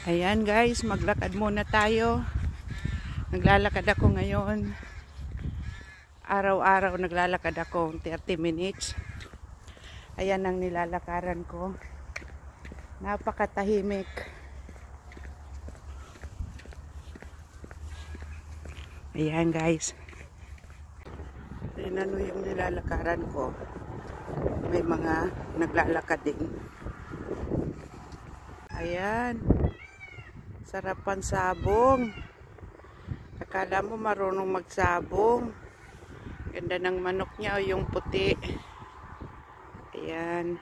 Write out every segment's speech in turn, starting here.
Ayan guys, maglakad muna tayo. Naglalakad ako ngayon. Araw-araw naglalakad ako 30 minutes. Ayan ang nilalakaran ko. Napakatahimik. Ayan guys. Tingnan mo yung nilalakaran ko. May mga naglalakad din. Ayan. Sarapan sabong. Akala mo marunong magsabong. Ganda ng manok niya, yung puti. Ayan.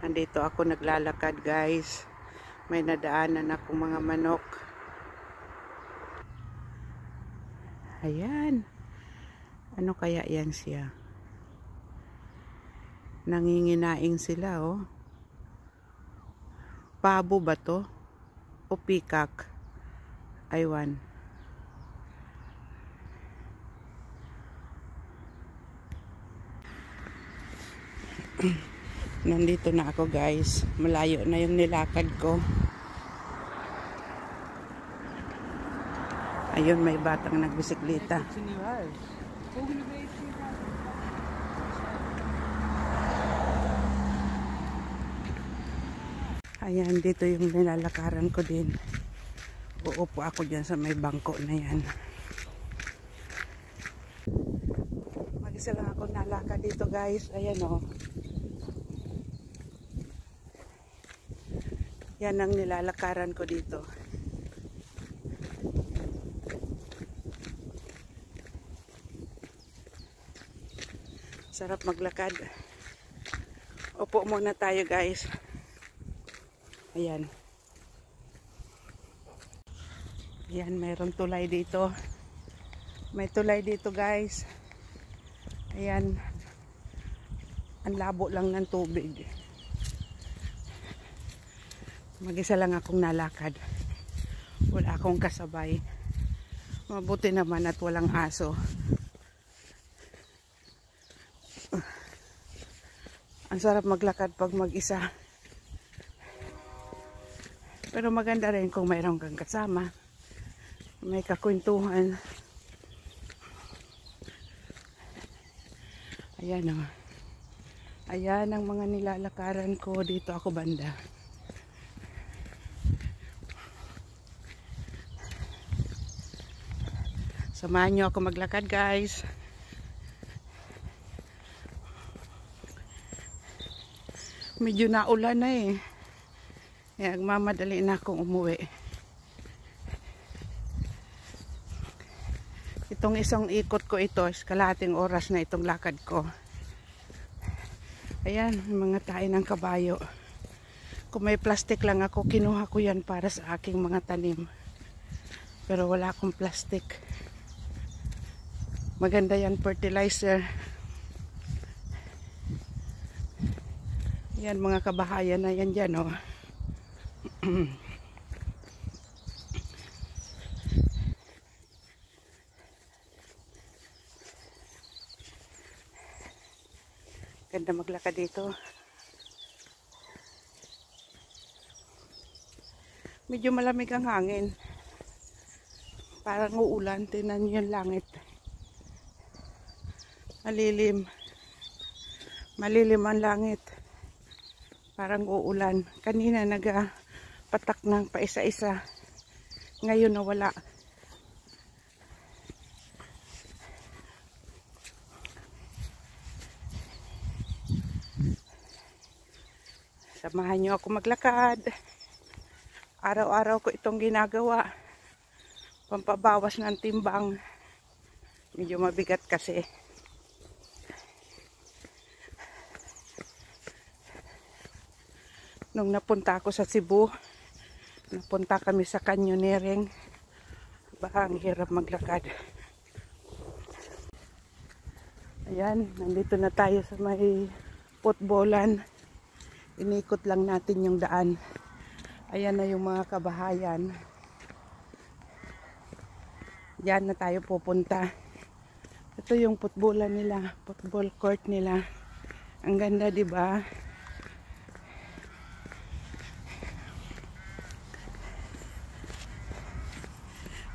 Nandito ako naglalakad guys. May nadaanan akong mga manok. Ayan. Ano kaya yan siya? Nanginginaing sila oh. Pabo ba to? O peacock? Aywan. Nandito na ako guys. Malayo na yung nilakad ko. Ayun, may batang nagbisikleta. Ayan, dito yung nilalakaran ko din. Uupo ako dyan sa may bangko na yan. Mag-isa lang ako nalakad dito guys. Ayan o. Yan ang nilalakaran ko dito. Sarap maglakad. Upo muna tayo guys. Ayan. Ayan, mayroong tulay dito. May tulay dito guys. Ayan. Ang labo lang ng tubig. Mag-isa lang akong nalakad. Wala akong kasabay. Mabuti naman at walang aso. Ang sarap maglakad pag mag-isa. Pero maganda rin kung mayroon kang kasama. May kakwentuhan. Ayan o. Ayan ang mga nilalakaran ko. Dito ako banda. Samahan nyo ako maglakad guys. Medyo naulan na eh. Kaya magmamadali na akong umuwi. Itong isang ikot ko ito is kalahating oras na itong lakad ko. Ayan, mga tae ng kabayo. Kung may plastic lang ako, kinuha ko yan para sa aking mga tanim. Pero wala akong plastic. Maganda yan fertilizer. Yan mga kabahayan na yan dyan oh. Ganda maglakad dito. Medyo malamig ang hangin. Parang uulan. Tingnan niyo yung langit. Malilim. Malilim ang langit. Parang uulan. Kanina patak ng paisa-isa. Ngayon nawala. Samahan nyo ako maglakad. Araw-araw ko itong ginagawa. Pampabawas ng timbang. Medyo mabigat kasi. Nung napunta ako sa Cebu, napunta kami sa canyoneering. Baka ang hirap maglakad. Ayan, nandito na tayo sa may footballan. Inikot lang natin yung daan. Ayan na yung mga kabahayan. Diyan na tayo pupunta. Ito yung footballan nila, football court nila. Ang ganda, 'di ba?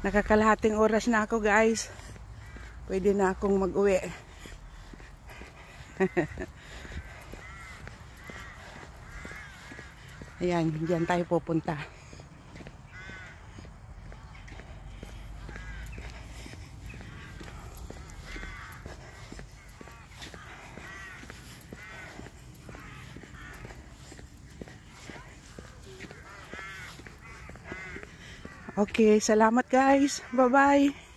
Nakakalahating oras na ako guys. Pwede na akong mag-uwi. Ayan, diyan tayo pupunta. Okay, salamat guys. Bye-bye.